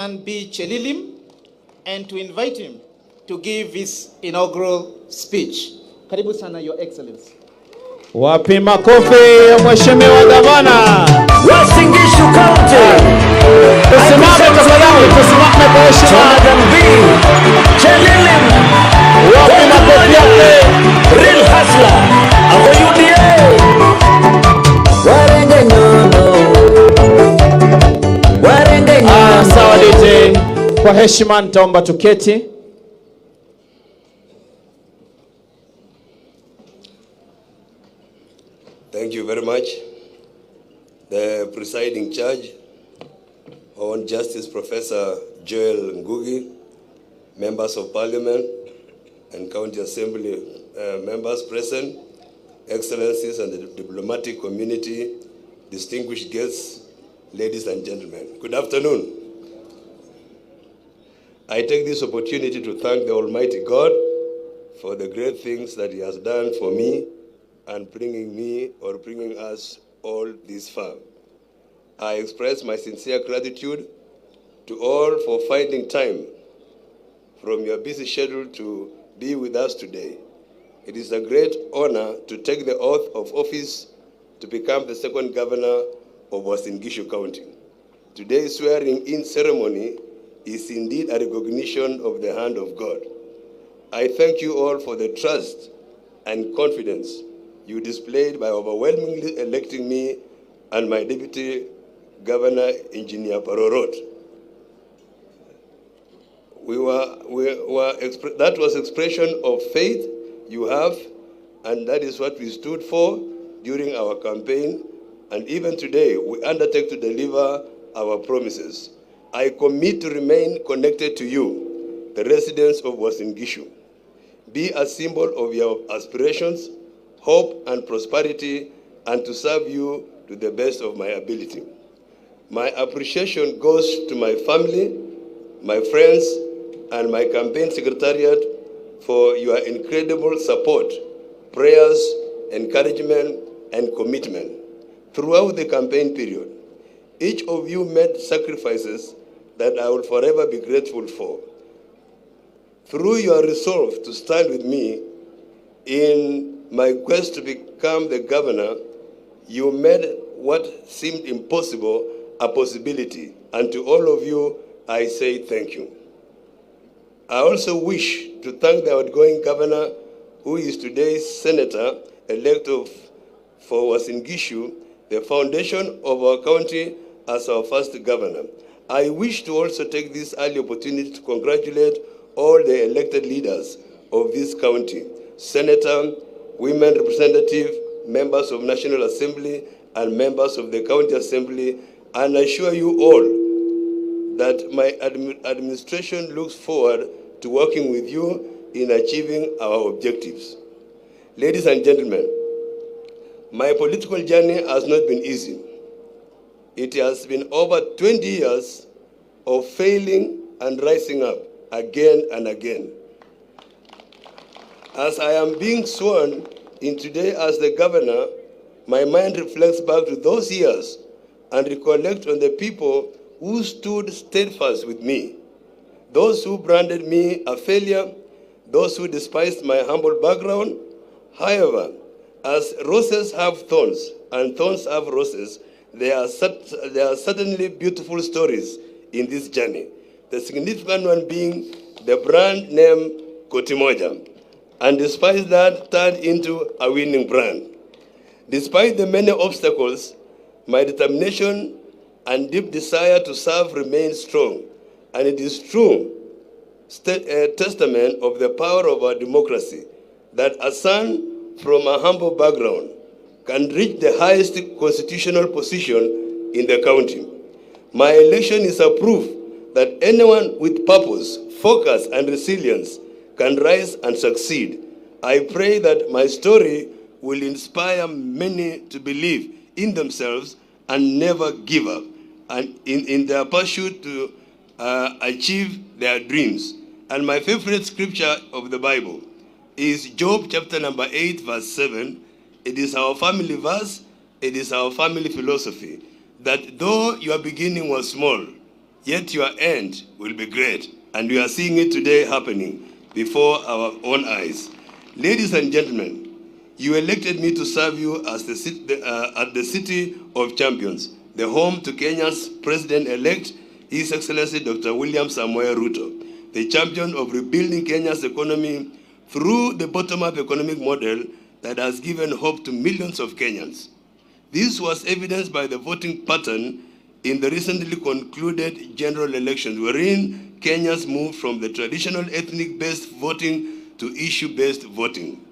and Bii'S and to invite him to give his inaugural speech. Karibu sana, Your Excellency. Wapi makofi ya Mheshimiwa Gavana Uasin Gishu County. tusimame tafadhali, tusimame kwa heshima. Wapi makofi yake? Real hustler of UDA. Sawa DJ, kwa heshima nitaomba tuketi. Thank you very much. The presiding judge, Honorable Justice Professor Joel Ngugi, members of parliament and county assembly members present, excellencies and the diplomatic community, distinguished guests, ladies and gentlemen, good afternoon. I take this opportunity to thank the Almighty God for the great things that He has done for me and bringing us all this far. I express my sincere gratitude to all for finding time from your busy schedule to be with us today. It is a great honor to take the oath of office to become the second governor of Uasin Gishu County. Today's swearing-in ceremony is indeed a recognition of the hand of God. I thank you all for the trust and confidence you displayed by overwhelmingly electing me and my Deputy Governor, Engineer Parorot. That was expression of faith you have, and that is what we stood for during our campaign. And even today, we undertake to deliver our promises. I commit to remain connected to you, the residents of Uasin Gishu, be a symbol of your aspirations, hope, and prosperity, and to serve you to the best of my ability. My appreciation goes to my family, my friends, and my campaign secretariat for your incredible support, prayers, encouragement, and commitment throughout the campaign period. Each of you made sacrifices that I will forever be grateful for. Through your resolve to stand with me in my quest to become the governor, you made what seemed impossible a possibility. And to all of you, I say thank you. I also wish to thank the outgoing governor, who is today's senator-elect for Uasin Gishu, the foundation of our county as our first governor. I wish to also take this early opportunity to congratulate all the elected leaders of this county, senator, women representative, members of National Assembly, and members of the County Assembly, and I assure you all that my administration looks forward to working with you in achieving our objectives. Ladies and gentlemen, my political journey has not been easy. It has been over 20 years of failing and rising up again and again. As I am being sworn in today as the governor, my mind reflects back to those years and recollect on the people who stood steadfast with me, those who branded me a failure, those who despised my humble background. However, as roses have thorns and thorns have roses, there are certainly beautiful stories in this journey. The significant one being the brand name Kotimoja, and despite that, turned into a winning brand. Despite the many obstacles, my determination and deep desire to serve remains strong, and it is true testament of the power of our democracy that a son from a humble background can reach the highest constitutional position in the county. My election is a proof that anyone with purpose, focus, and resilience can rise and succeed. I pray that my story will inspire many to believe in themselves and never give up, and in their pursuit to achieve their dreams. And my favorite scripture of the Bible is Job chapter number 8, verse 7. It is our family verse, it is our family philosophy, that though your beginning was small, yet your end will be great. And we are seeing it today happening before our own eyes. Ladies and gentlemen, you elected me to serve you as at the City of Champions, the home to Kenya's President-elect, His Excellency Dr. William Samoei Ruto, the champion of rebuilding Kenya's economy through the bottom-up economic model that has given hope to millions of Kenyans. This was evidenced by the voting pattern in the recently concluded general elections, wherein Kenyans moved from the traditional ethnic-based voting to issue-based voting.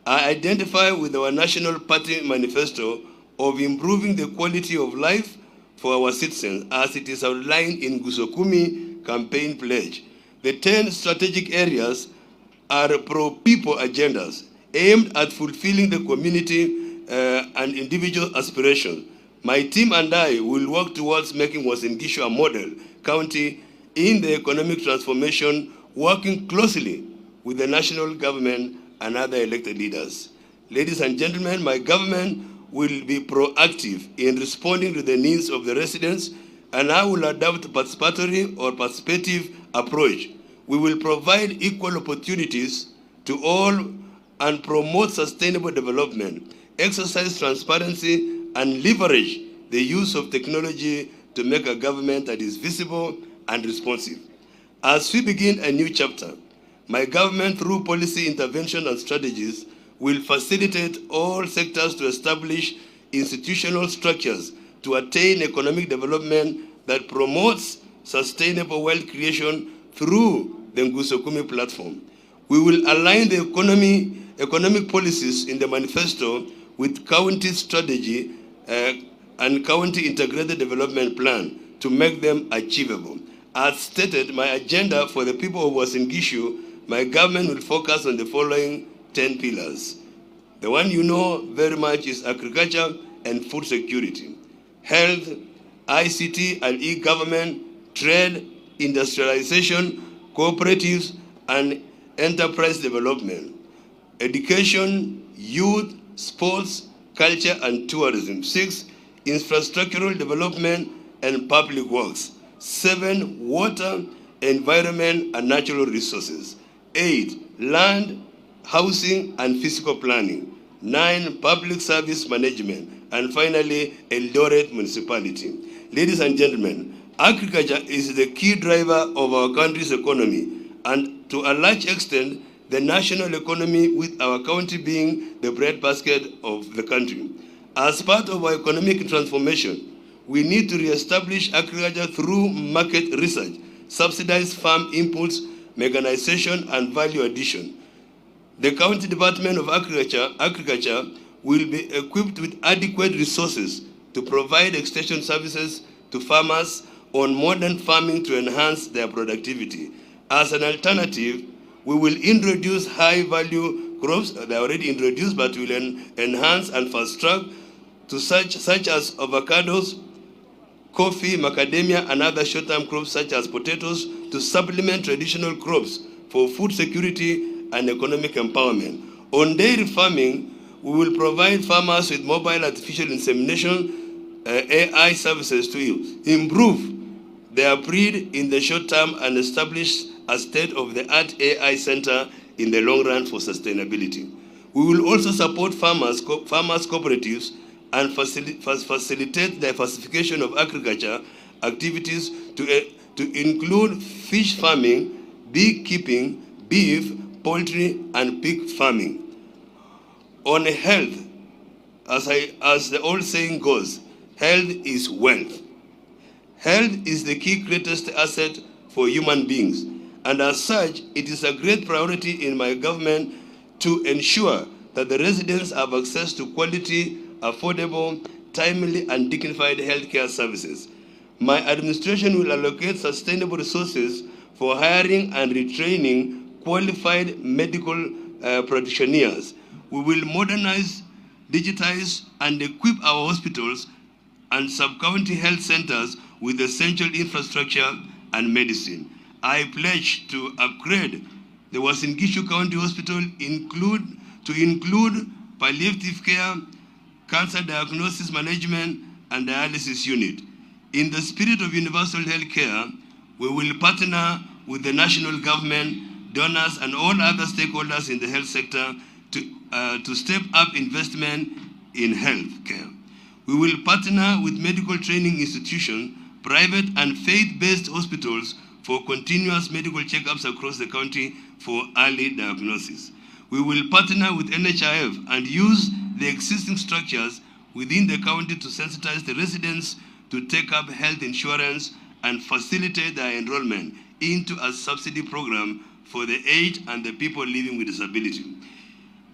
I identify with our national party manifesto of improving the quality of life for our citizens as it is outlined in Gusokumi campaign pledge. The 10 strategic areas are pro-people agendas aimed at fulfilling the community and individual aspirations. My team and I will work towards making Uasin Gishu a model county in the economic transformation, working closely with the national government and other elected leaders. Ladies and gentlemen, my government will be proactive in responding to the needs of the residents, and I will adopt a participatory or participative approach. We will provide equal opportunities to all and promote sustainable development, exercise transparency, and leverage the use of technology to make a government that is visible and responsive. As we begin a new chapter, my government, through policy intervention and strategies, will facilitate all sectors to establish institutional structures to attain economic development that promotes sustainable wealth creation through the Ngusokumi platform. We will align the economic policies in the manifesto with county strategy and county integrated development plan to make them achievable. As stated, my agenda for the people of Uasin Gishu, my government will focus on the following 10 pillars. The one you know very much is agriculture and food security, health, ICT and e-government, trade, industrialization, cooperatives, and enterprise development, education, youth, sports, culture, and tourism. 6, infrastructural development and public works. 7, water, environment, and natural resources. 8, land, housing, and physical planning. 9, public service management. And finally, Eldoret municipality. Ladies and gentlemen, agriculture is the key driver of our country's economy, and to a large extent, the national economy, with our county being the breadbasket of the country. As part of our economic transformation, we need to reestablish agriculture through market research, subsidized farm inputs, mechanization, and value addition. The County Department of Agriculture will be equipped with adequate resources to provide extension services to farmers on modern farming to enhance their productivity. As an alternative, we will introduce high-value crops. They are already introduced, but will enhance and fast-track to such as avocados, coffee, macadamia, and other short-term crops such as potatoes to supplement traditional crops for food security and economic empowerment. On dairy farming, we will provide farmers with mobile artificial insemination AI services to improve their breed in the short term and establish a state-of-the-art AI center in the long run for sustainability. We will also support farmers cooperatives and facilitate the diversification of agriculture activities to include fish farming, beekeeping, beef, poultry, and pig farming. On health, as the old saying goes, health is wealth. Health is the key greatest asset for human beings, and as such, it is a great priority in my government to ensure that the residents have access to quality, affordable, timely, and dignified healthcare services. My administration will allocate sustainable resources for hiring and retraining qualified medical practitioners. We will modernize, digitize, and equip our hospitals and sub-county health centers with essential infrastructure and medicine. I pledge to upgrade the Uasin Gishu County Hospital to include palliative care, cancer diagnosis management, and dialysis unit. In the spirit of universal health care, we will partner with the national government, donors, and all other stakeholders in the health sector to step up investment in health care. We will partner with medical training institutions, private and faith-based hospitals for continuous medical checkups across the county for early diagnosis. We will partner with NHIF and use the existing structures within the county to sensitize the residents to take up health insurance and facilitate their enrollment into a subsidy program for the aged and the people living with disability.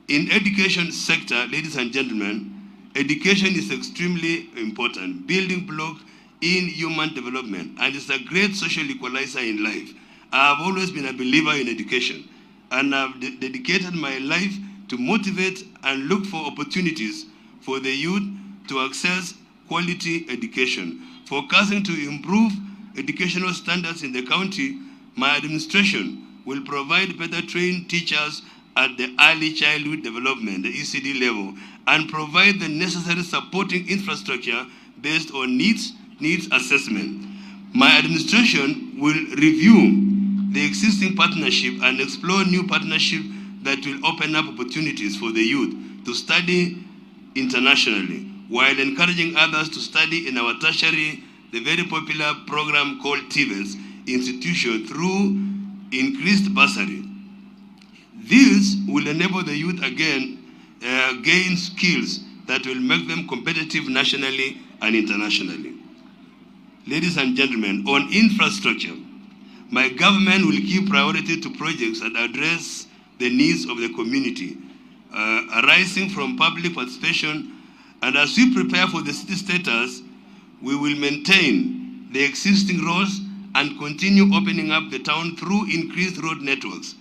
In education sector, ladies and gentlemen, education is extremely important, building block in human development, and it's a great social equalizer in life. I have always been a believer in education, and I've dedicated my life to motivate and look for opportunities for the youth to access quality education. Focusing to improve educational standards in the county, my administration will provide better trained teachers at the early childhood development, the ECD level, and provide the necessary supporting infrastructure based on needs assessment. My administration will review the existing partnership and explore new partnerships that will open up opportunities for the youth to study internationally, while encouraging others to study in our tertiary, the very popular program called TVETS institution through increased bursary. This will enable the youth again gain skills that will make them competitive nationally and internationally. Ladies and gentlemen, on infrastructure, my government will give priority to projects that address the needs of the community, arising from public participation. And as we prepare for the city status, we will maintain the existing roads and continue opening up the town through increased road networks.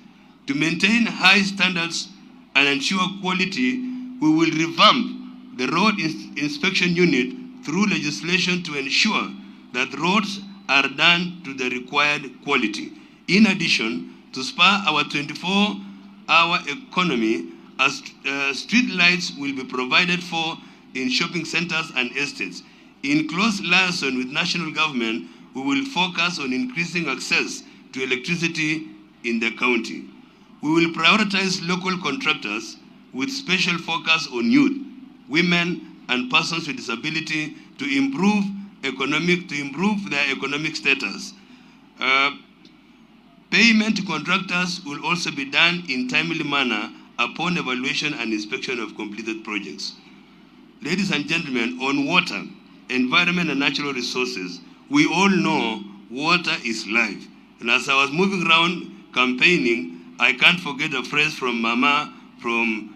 To maintain high standards and ensure quality, we will revamp the road inspection unit through legislation to ensure that roads are done to the required quality. In addition, to spur our 24-hour economy, as street lights will be provided for in shopping centers and estates. In close liaison with national government, we will focus on increasing access to electricity in the county. We will prioritize local contractors with special focus on youth, women, and persons with disability to improve their economic status. Payment to contractors will also be done in timely manner upon evaluation and inspection of completed projects. Ladies and gentlemen, on water, environment, and natural resources, we all know water is life. And as I was moving around campaigning, I can't forget a phrase from Mama from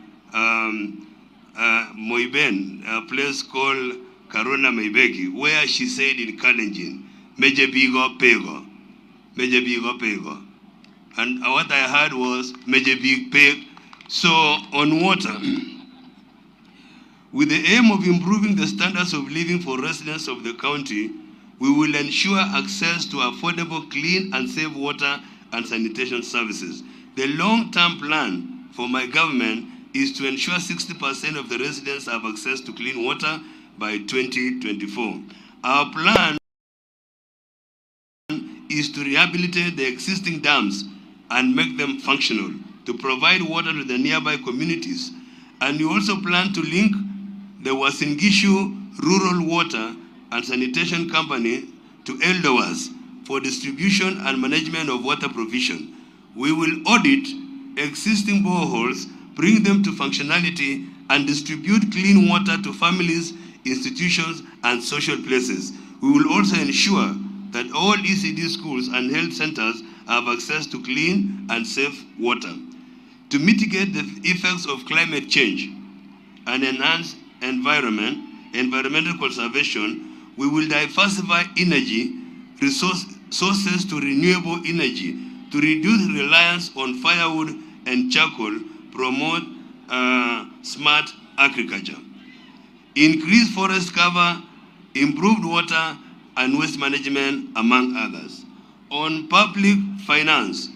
Moiben, a place called Karuna Maibeki, where she said in Kalenjin, Meje bigo pego, Meje bigo pego. And what I heard was Meje big peg. So on water, with the aim of improving the standards of living for residents of the county, we will ensure access to affordable, clean, and safe water and sanitation services. The long-term plan for my government is to ensure 60% of the residents have access to clean water by 2024. Our plan is to rehabilitate the existing dams and make them functional to provide water to the nearby communities. And we also plan to link the Uasin Gishu Rural Water and Sanitation Company to Eldowas for distribution and management of water provision. We will audit existing boreholes, bring them to functionality, and distribute clean water to families, institutions, and social places. We will also ensure that all ECD schools and health centers have access to clean and safe water. To mitigate the effects of climate change and enhance environmental conservation, we will diversify energy sources to renewable energy to reduce reliance on firewood and charcoal, promote smart agriculture. Increase forest cover, improved water and waste management, among others. On public finance,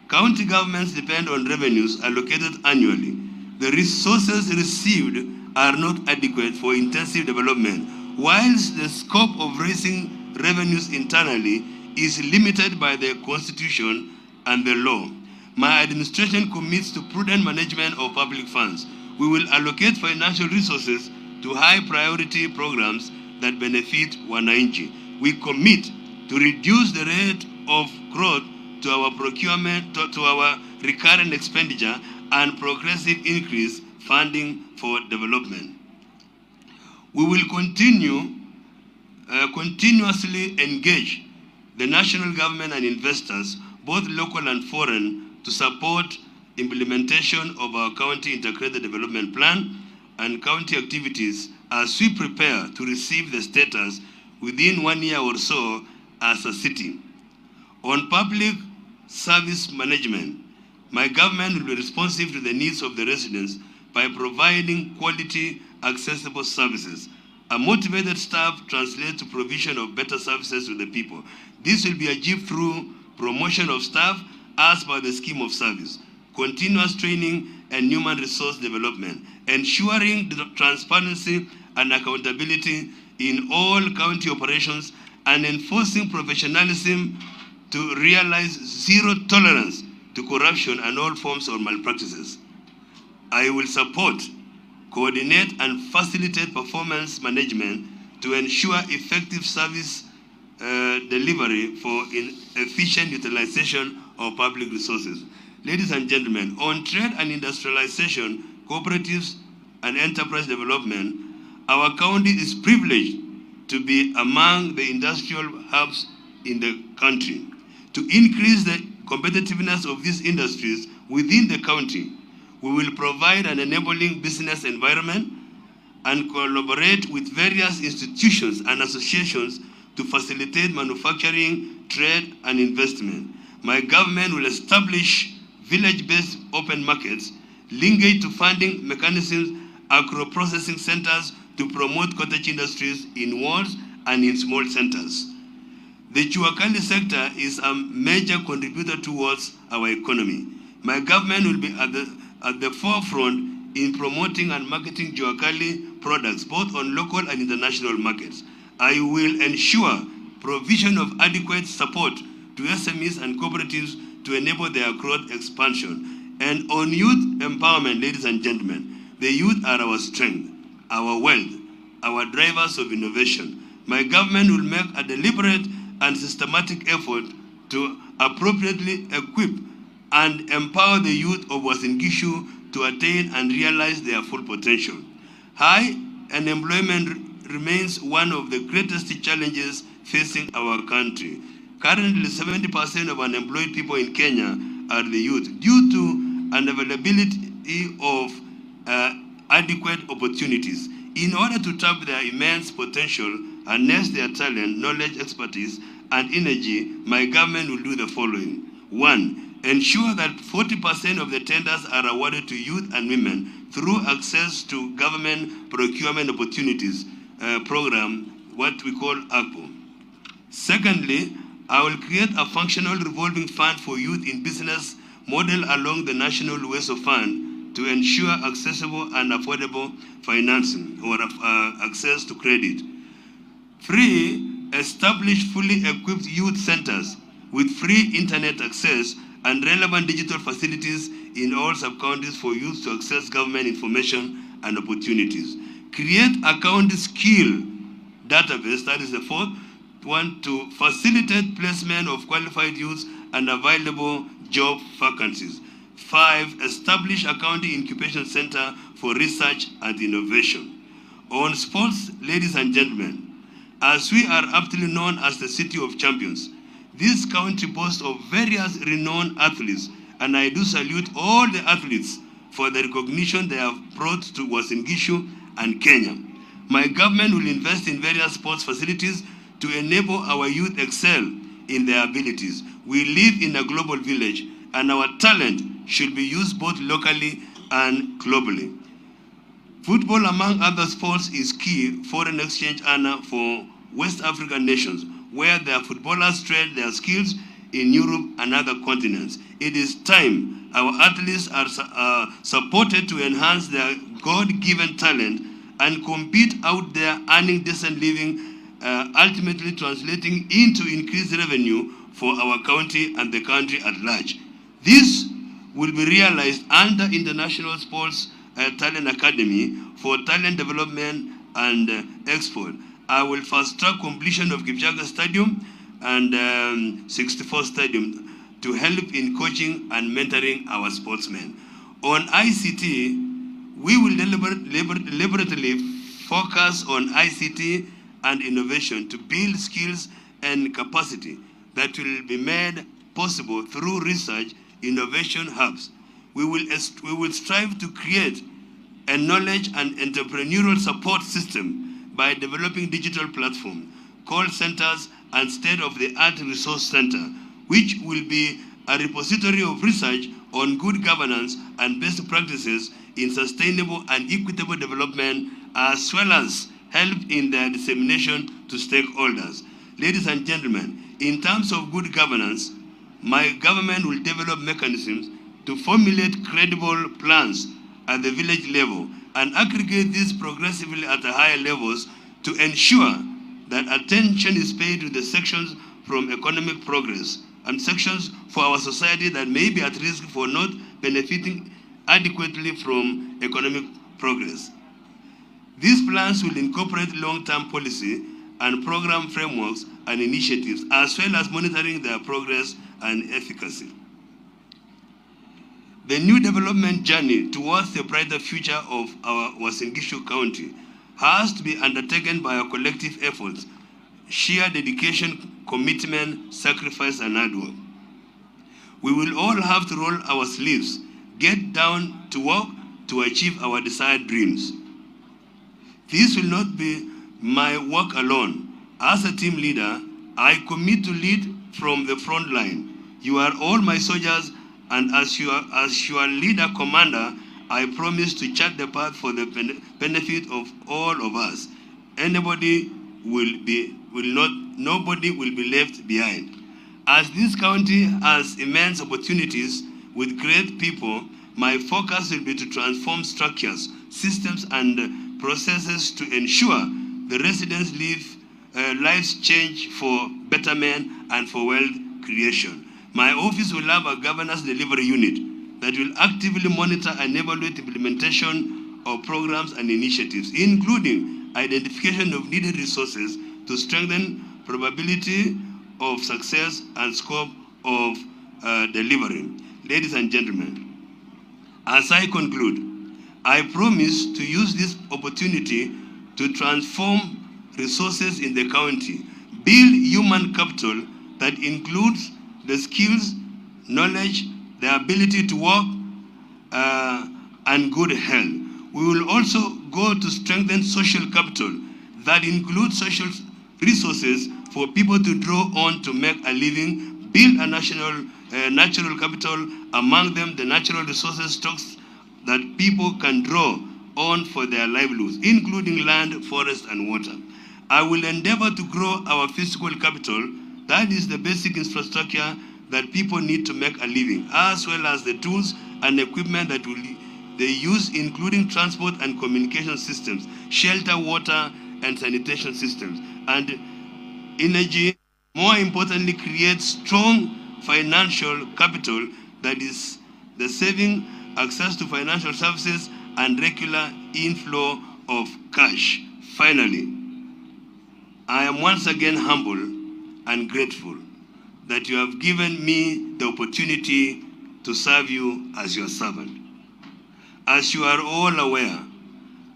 county governments depend on revenues allocated annually. The resources received are not adequate for intensive development, whilst the scope of raising revenues internally is limited by the Constitution and the law. My administration commits to prudent management of public funds. We will allocate financial resources to high priority programs that benefit wananchi. We commit to reduce the rate of growth to our procurement, to our recurrent expenditure and progressive increase funding for development. We will continuously engage the national government and investors, both local and foreign, to support implementation of our county integrated development plan and county activities as we prepare to receive the status within 1 year or so as a city. On public service management, my government will be responsive to the needs of the residents by providing quality, accessible services. A motivated staff translates to provision of better services to the people. This will be achieved through promotion of staff as per the scheme of service, continuous training and human resource development, ensuring the transparency and accountability in all county operations, and enforcing professionalism to realize zero tolerance to corruption and all forms of malpractices. I will support, coordinate, and facilitate performance management to ensure effective service delivery for efficient utilization of public resources. Ladies and gentlemen, on trade and industrialization, cooperatives, and enterprise development, our county is privileged to be among the industrial hubs in the country. To increase the competitiveness of these industries within the county, we will provide an enabling business environment and collaborate with various institutions and associations to facilitate manufacturing, trade, and investment. My government will establish village-based open markets, linked to funding mechanisms, agro-processing centers to promote cottage industries in wards and in small centers. The Juakali sector is a major contributor towards our economy. My government will be at the forefront in promoting and marketing Juakali products, both on local and international markets. I will ensure provision of adequate support to SMEs and cooperatives to enable their growth expansion. And on youth empowerment, ladies and gentlemen, the youth are our strength, our wealth, our drivers of innovation. My government will make a deliberate and systematic effort to appropriately equip and empower the youth of Uasin Gishu to attain and realize their full potential. High unemployment remains one of the greatest challenges facing our country. Currently, 70% of unemployed people in Kenya are the youth due to unavailability of adequate opportunities. In order to tap their immense potential, harness their talent, knowledge, expertise, and energy, my government will do the following. 1, ensure that 40% of the tenders are awarded to youth and women through access to government procurement opportunities program, what we call ACPO. Secondly, I will create a functional revolving fund for youth in business model along the National Uasin Fund to ensure accessible and affordable financing or access to credit. 3, establish fully equipped youth centers with free internet access and relevant digital facilities in all sub-counties for youth to access government information and opportunities. Create a county skill database, that is the 4th one, to facilitate placement of qualified youth and available job vacancies. 5, establish a county incubation center for research and innovation. On sports, ladies and gentlemen, as we are aptly known as the City of Champions, this county boasts of various renowned athletes, and I do salute all the athletes for the recognition they have brought to Uasin Gishu and Kenya. My government will invest in various sports facilities to enable our youth excel in their abilities. We live in a global village, and our talent should be used both locally and globally. Football, among other sports, is key foreign exchange earner for West African nations, where their footballers trade their skills in Europe and other continents. It is time our athletes are supported to enhance their God-given talent and compete out there, earning decent living ultimately translating into increased revenue for our county and the country at large. This will be realized under International Sports Talent Academy for talent development and export. I will fast track completion of Kipchoge Stadium and 64 Stadium to help in coaching and mentoring our sportsmen. On ICT, we will deliberately focus on ICT and innovation to build skills and capacity that will be made possible through research innovation hubs. We will strive to create a knowledge and entrepreneurial support system by developing digital platforms, call centers, and state-of-the-art resource center, which will be a repository of research on good governance and best practices in sustainable and equitable development, as well as help in their dissemination to stakeholders. Ladies and gentlemen, in terms of good governance, my government will develop mechanisms to formulate credible plans at the village level and aggregate these progressively at higher levels to ensure that attention is paid to the sections from economic progress and sections for our society that may be at risk for not benefiting adequately from economic progress. These plans will incorporate long-term policy and program frameworks and initiatives, as well as monitoring their progress and efficacy. The new development journey towards the brighter future of our Uasin Gishu County has to be undertaken by our collective efforts, sheer dedication, commitment, sacrifice, and hard work. We will all have to roll our sleeves, get down to work to achieve our desired dreams. This will not be my work alone. As a team leader, I commit to lead from the front line. You are all my soldiers, and as your leader commander, I promise to chart the path for the benefit of all of us. Nobody will be left behind. As this county has immense opportunities with great people, my focus will be to transform structures, systems, and processes to ensure the residents' lives change for betterment and for wealth creation. My office will have a governance delivery unit that will actively monitor and evaluate implementation of programs and initiatives, including identification of needed resources to strengthen probability of success and scope of delivery. Ladies and gentlemen, as I conclude, I promise to use this opportunity to transform resources in the county, build human capital that includes the skills, knowledge, the ability to work, and good health. We will also go to strengthen social capital that includes social resources for people to draw on to make a living, build a natural capital, among them the natural resources stocks that people can draw on for their livelihoods, including land, forest, and water. I will endeavor to grow our physical capital, that is the basic infrastructure that people need to make a living, as well as the tools and equipment that they use, including transport and communication systems, shelter, water, and sanitation systems, and energy. More importantly, create strong financial capital that is the saving, access to financial services, and regular inflow of cash. Finally, I am once again humble and grateful that you have given me the opportunity to serve you as your servant. As you are all aware,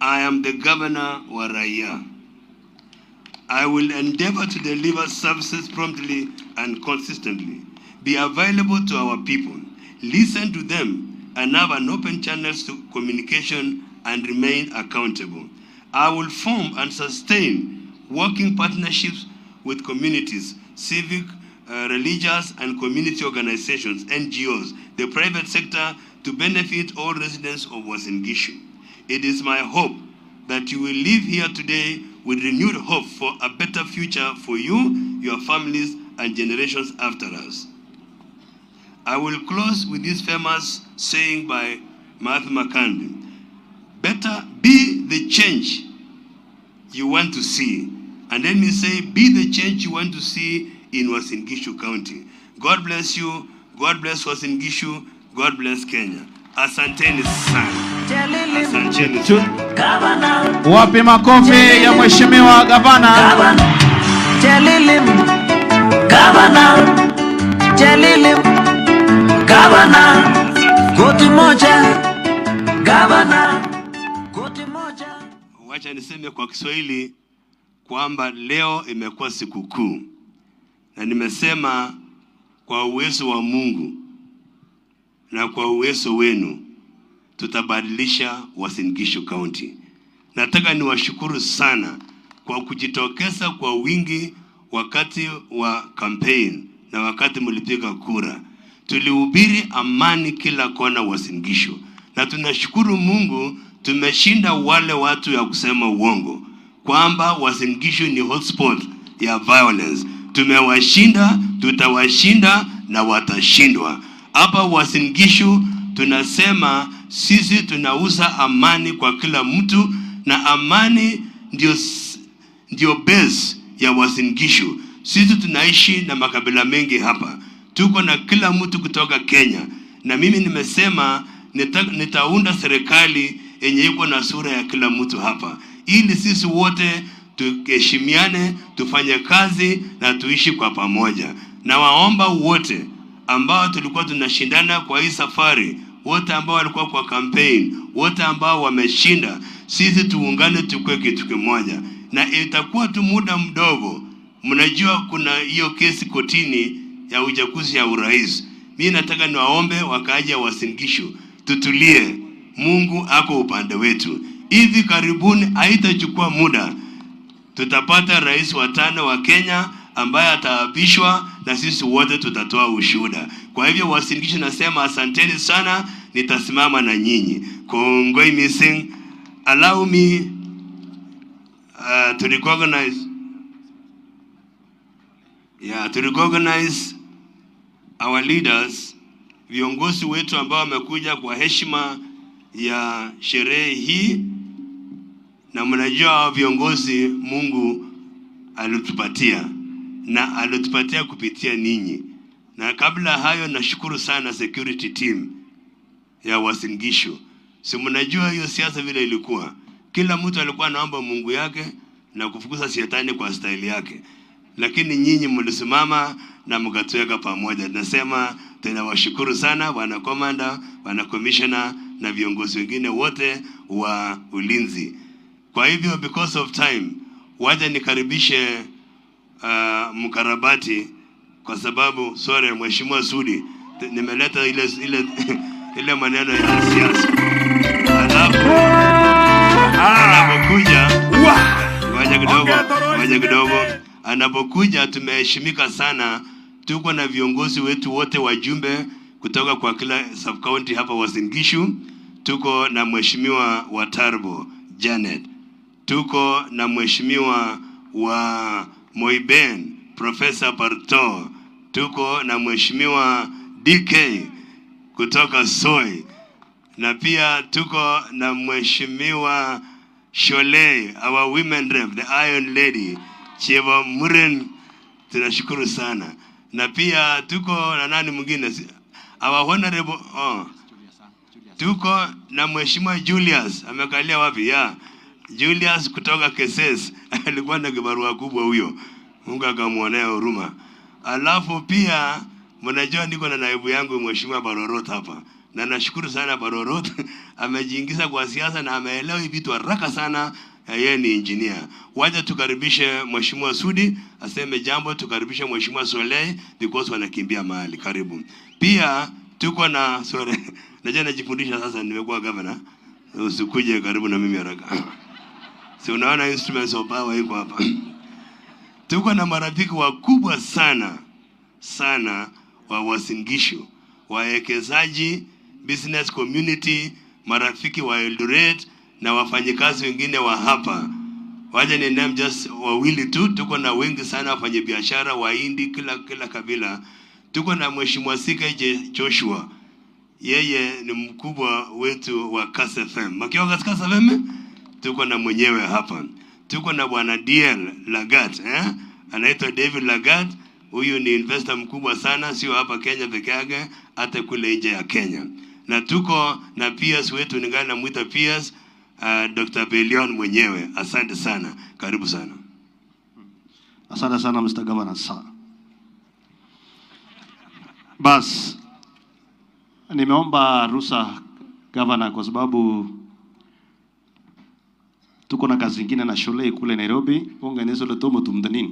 I am the Governor wa Raia. I will endeavor to deliver services promptly and consistently, be available to our people, listen to them, and have an open channels to communication and remain accountable. I will form and sustain working partnerships with communities, civic, religious, and community organizations, NGOs, the private sector, to benefit all residents of Uasin Gishu. It is my hope that you will leave here today with renewed hope for a better future for you, your families, and generations after us. I will close with this famous saying by Mahatma Gandhi: better be the change you want to see and let me say, be the change you want to see in Uasin Gishu County. God bless you. God bless Uasin Gishu. God bless Kenya. Asanteni sana. Asanteni sana. Wapi makofi ya mheshimiwa gavana? Jalilim, Gavana, Jalilim, Gavana, koti moja, Gavana, koti moja. Wacha niseme kwa Kiswahili kwamba leo imekuwa sikukuu, na nimesema kwa uwezo wa Mungu na kwa uwezo wenu tutabadilisha Uasin Gishu County. Nataka niwashukuru sana kwa kujitokeza kwa wingi wakati wa campaign na wakati mlipiga kura. Tulihubiri amani kila kona Uasin Gishu, na tunashukuru Mungu tumeshinda wale watu ya kusema uongo kwamba Uasin Gishu ni hotspot ya violence. Tumewashinda, tutawashinda na watashindwa. Hapa Uasin Gishu tunasema sisi tunauza amani kwa kila mtu, na amani ndio base ya Uasin Gishu. Sisi tunaishi na makabila mengi hapa. Tuko na kila mtu kutoka Kenya. Na mimi nimesema nitaunda serikali yenye iko na sura ya kila mtu hapa, ili sisi wote tuheshimiane, tufanye kazi na tuishi kwa pamoja. Na waomba wote ambao tulikuwa tunashindana kwa hii safari, wote ambao walikuwa kwa campaign, wote ambao wameshinda, sisi tuungane tukue kitu kimoja. Na itakuwa tu muda mdogo. Mnajua kuna hiyo kesi kotini ya uchaguzi ya urais. Mimi nataka niwaombe wakaaji wa Uasin Gishu, tutulie. Mungu ako upande wetu. Hivi karibuni haitachukua muda, tutapata rais wa 5 wa Kenya ambaye ataapishwa, na sisi wote tutatoa ushuhuda. Kwa hivyo Uasin Gishu nasema asanteni sana, nitasimama na nyinyi. Kongoi missing. Allow me to recognize our leaders, viongozi wetu ambao wamekuja kwa heshima ya sherehe hii. Na mnajua viongozi Mungu alitupatia, na alitupatia kupitia ninyi. Na kabla hayo nashukuru sana security team ya Uasin Gishu. Si mnajua hiyo siasa vile ilikuwa, kila mtu alikuwa anaomba Mungu yake na kufukuza shetani kwa style yake, lakini nyinyi mlisimama na mkatuweka pamoja. Nasema tunawashukuru sana wana commander, wana commissioner na viongozi wengine wote wa ulinzi. Kwa hivyo because of time, wacha nikaribishe mkarabati, kwa sababu sorry mheshimiwa Sudi, nimeleta ile maneno ya siasa. Alafu anapokuja waje kidogo, anapokuja tumeheshimika sana. Tuko na viongozi wetu wote, wajumbe kutoka kwa kila sub county hapa Uasin Gishu. Tuko na mheshimiwa wa Tarbo Janet, tuko na mheshimiwa wa Moiben Professor Barto, tuko na mheshimiwa DK kutoka Soy, na pia tuko na mheshimiwa Shole, our women rep, the Iron Lady Cheva Muren. Tunashukuru sana. Na pia tuko na nani mwingine, our honorable tuko na mheshimiwa Julius. Amekalia wapi? Julius kutoka Keses. Alikuwa na kibarua kubwa huyo, Mungu akamuonea huruma. Alafu pia mnajua niko na naibu yangu mheshimiwa Barorot hapa, na nashukuru sana Barorot. Amejiingiza kwa siasa na ameelewa vitu haraka sana. Yeye ni engineer. Wacha tukaribishe mheshimiwa Sudi aseme jambo, tukaribishe mheshimiwa Solei because wanakimbia mahali. Karibu. Pia tuko na sorry, najua najifundisha sasa, nimekuwa governor. Usikuje karibu na mimi haraka. Si unaona instruments of power iko hapa. Tuko na marafiki wakubwa sana wa Uasin Gishu, wawekezaji, business community, marafiki wa Eldoret na wafanyikazi wengine wa hapa. Waje ni name just wawili tu. Tuko na wengi sana wafanyabiashara wa Hindi, kila kabila. Tuko na mheshimiwa Sika Joshua, yeye ni mkubwa wetu wa Kass FM. Makiwa katika FM tuko na mwenyewe hapa. tuko na bwana DL Lagat, anaitwa David Lagat. Huyu ni investor mkubwa sana, sio hapa Kenya peke yake, hata kule nje ya Kenya. Na tuko na Bii'S wetu, ningana namuita Bii'S, Dr. Belion mwenyewe. Asante sana, karibu sana. Asante sana Mr. Governor. Bas, nimeomba ruhusa Governor kwa sababu tuko na kazi nyingine na shule kule Nairobi. Unganizo le tomo tumdanini.